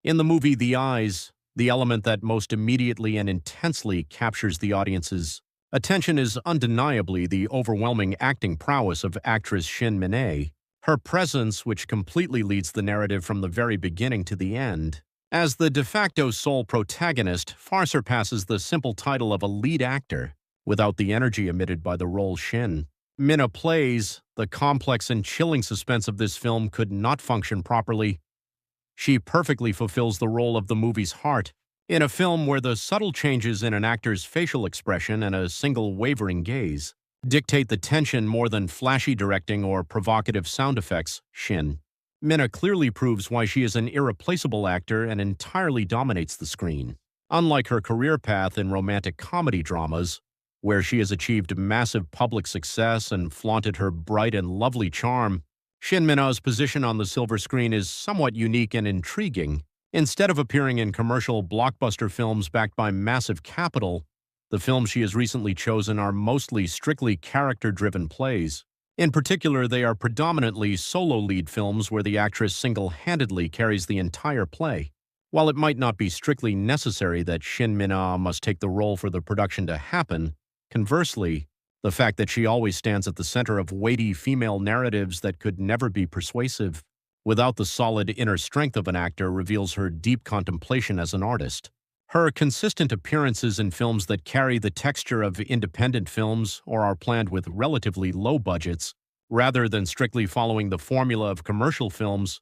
In the movie The Eyes, the element that most immediately and intensely captures the audience's attention is undeniably the overwhelming acting prowess of actress Shin. Her presence, which completely leads the narrative from the very beginning to the end, as the de facto sole protagonist, far surpasses the simple title of a lead actor without the energy emitted by the role Shin Minna plays. The complex and chilling suspense of this film could not function properly. She perfectly fulfills the role of the movie's heart in a film where the subtle changes in an actor's facial expression and a single wavering gaze dictate the tension more than flashy directing or provocative sound effects. Shin Minna clearly proves why she is an irreplaceable actor and entirely dominates the screen. Unlike her career path in romantic comedy dramas, where she has achieved massive public success and flaunted her bright and lovely charm, Shin Minna's position on the silver screen is somewhat unique and intriguing. Instead of appearing in commercial blockbuster films backed by massive capital, the films she has recently chosen are mostly strictly character-driven plays. In particular, they are predominantly solo lead films where the actress single-handedly carries the entire play. While it might not be strictly necessary that Shin Minna must take the role for the production to happen, conversely, the fact that she always stands at the center of weighty female narratives that could never be persuasive without the solid inner strength of an actor reveals her deep contemplation as an artist. Her consistent appearances in films that carry the texture of independent films or are planned with relatively low budgets, rather than strictly following the formula of commercial films,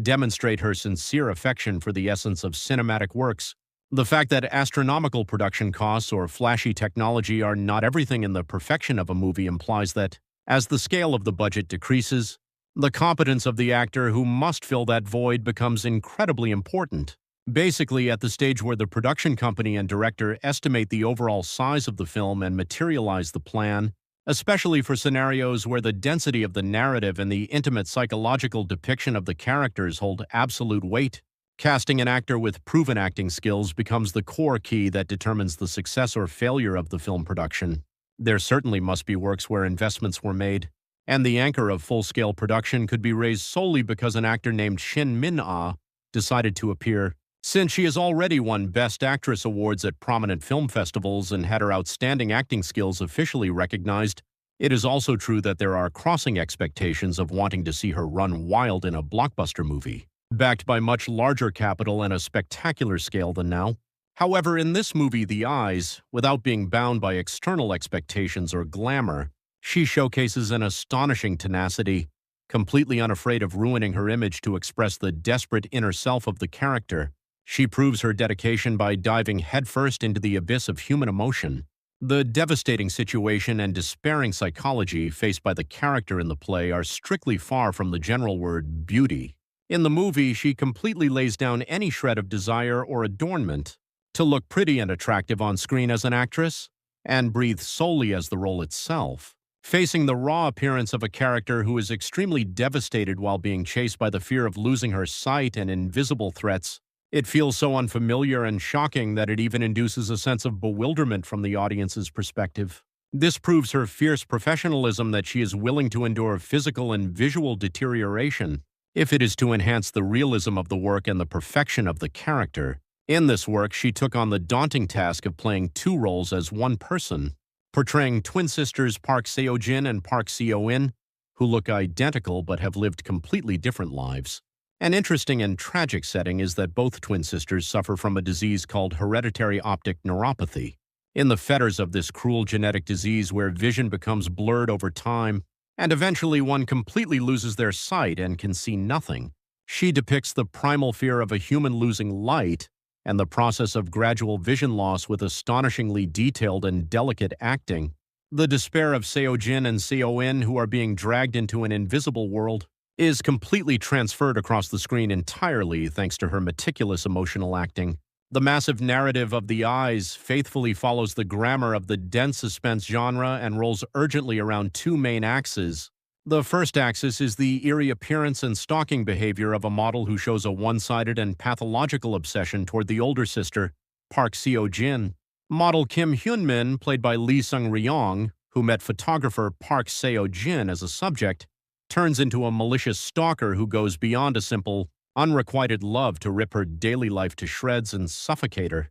demonstrate her sincere affection for the essence of cinematic works. The fact that astronomical production costs or flashy technology are not everything in the perfection of a movie implies that, as the scale of the budget decreases, the competence of the actor who must fill that void becomes incredibly important. Basically, at the stage where the production company and director estimate the overall size of the film and materialize the plan, especially for scenarios where the density of the narrative and the intimate psychological depiction of the characters hold absolute weight, casting an actor with proven acting skills becomes the core key that determines the success or failure of the film production. There certainly must be works where investments were made, and the anchor of full-scale production could be raised solely because an actor named Shin Minna decided to appear. Since she has already won Best Actress awards at prominent film festivals and had her outstanding acting skills officially recognized, it is also true that there are crossing expectations of wanting to see her run wild in a blockbuster movie, backed by much larger capital and a spectacular scale than now. However, in this movie, The Eyes, without being bound by external expectations or glamour, she showcases an astonishing tenacity, completely unafraid of ruining her image to express the desperate inner self of the character. She proves her dedication by diving headfirst into the abyss of human emotion. The devastating situation and despairing psychology faced by the character in the play are strictly far from the general word beauty. In the movie, she completely lays down any shred of desire or adornment to look pretty and attractive on screen as an actress, and breathe solely as the role itself. Facing the raw appearance of a character who is extremely devastated while being chased by the fear of losing her sight and invisible threats, it feels so unfamiliar and shocking that it even induces a sense of bewilderment from the audience's perspective. This proves her fierce professionalism that she is willing to endure physical and visual deterioration if it is to enhance the realism of the work and the perfection of the character. In this work, she took on the daunting task of playing two roles as one person, portraying twin sisters Park Seo-jin and Park Seo-in, who look identical but have lived completely different lives. An interesting and tragic setting is that both twin sisters suffer from a disease called hereditary optic neuropathy. In the fetters of this cruel genetic disease where vision becomes blurred over time, and eventually one completely loses their sight and can see nothing, she depicts the primal fear of a human losing light and the process of gradual vision loss with astonishingly detailed and delicate acting. The despair of Seo-jin and Seo-in, who are being dragged into an invisible world, is completely transferred across the screen entirely thanks to her meticulous emotional acting. The massive narrative of The Eyes faithfully follows the grammar of the dense suspense genre and rolls urgently around two main axes. The first axis is the eerie appearance and stalking behavior of a model who shows a one-sided and pathological obsession toward the older sister, Park Seo-jin. Model Kim Hyun-min, played by Lee Sung-ryong, who met photographer Park Seo-jin as a subject, turns into a malicious stalker who goes beyond a simple, unrequited love to rip her daily life to shreds and suffocate her,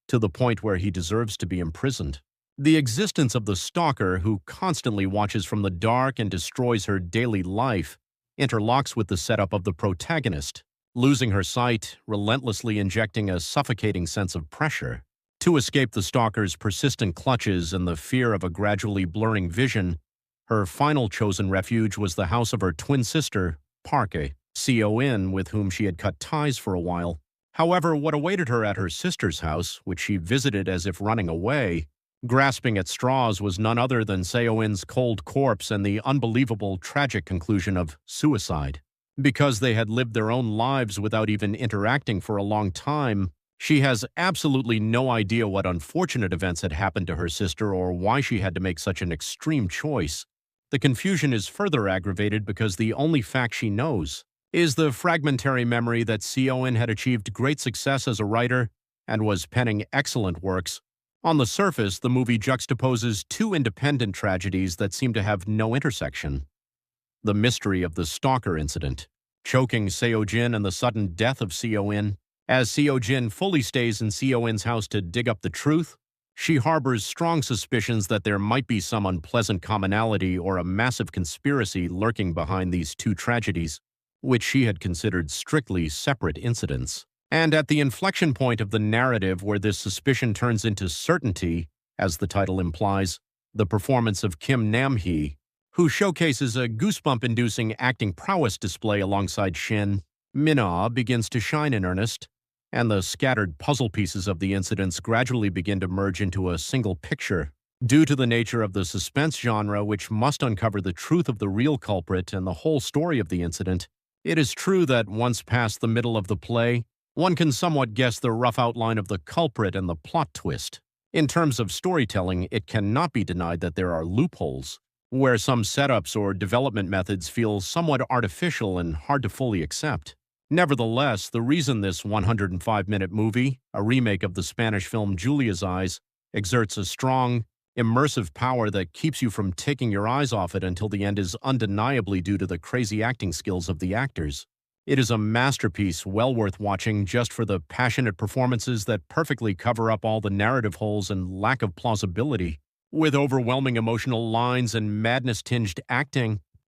to the point where he deserves to be imprisoned. The existence of the stalker who constantly watches from the dark and destroys her daily life interlocks with the setup of the protagonist, losing her sight, relentlessly injecting a suffocating sense of pressure. To escape the stalker's persistent clutches and the fear of a gradually blurring vision, her final chosen refuge was the house of her twin sister, Parke, Con, with whom she had cut ties for a while. However, what awaited her at her sister's house, which she visited as if running away, grasping at straws, was none other than Seoin's cold corpse and the unbelievable tragic conclusion of suicide. Because they had lived their own lives without even interacting for a long time, she has absolutely no idea what unfortunate events had happened to her sister or why she had to make such an extreme choice. The confusion is further aggravated because the only fact she knows is the fragmentary memory that Seoin had achieved great success as a writer and was penning excellent works. On the surface, the movie juxtaposes two independent tragedies that seem to have no intersection. The mystery of the stalker incident, choking Seo-jin, and the sudden death of Seoin. As Seo-jin fully stays in Seoin's house to dig up the truth, she harbors strong suspicions that there might be some unpleasant commonality or a massive conspiracy lurking behind these two tragedies, which she had considered strictly separate incidents. And at the inflection point of the narrative where this suspicion turns into certainty, as the title implies, the performance of Nam-hee, who showcases a goosebump-inducing acting prowess display alongside Shin, Min-ah begins to shine in earnest, and the scattered puzzle pieces of the incidents gradually begin to merge into a single picture. Due to the nature of the suspense genre, which must uncover the truth of the real culprit and the whole story of the incident, it is true that once past the middle of the play, one can somewhat guess the rough outline of the culprit and the plot twist. In terms of storytelling, it cannot be denied that there are loopholes, where some setups or development methods feel somewhat artificial and hard to fully accept. Nevertheless, the reason this 105-minute movie, a remake of the Spanish film Julia's Eyes, exerts a strong, immersive power that keeps you from taking your eyes off it until the end is undeniably due to the crazy acting skills of the actors. It is a masterpiece well worth watching just for the passionate performances that perfectly cover up all the narrative holes and lack of plausibility. With overwhelming emotional lines and madness-tinged acting,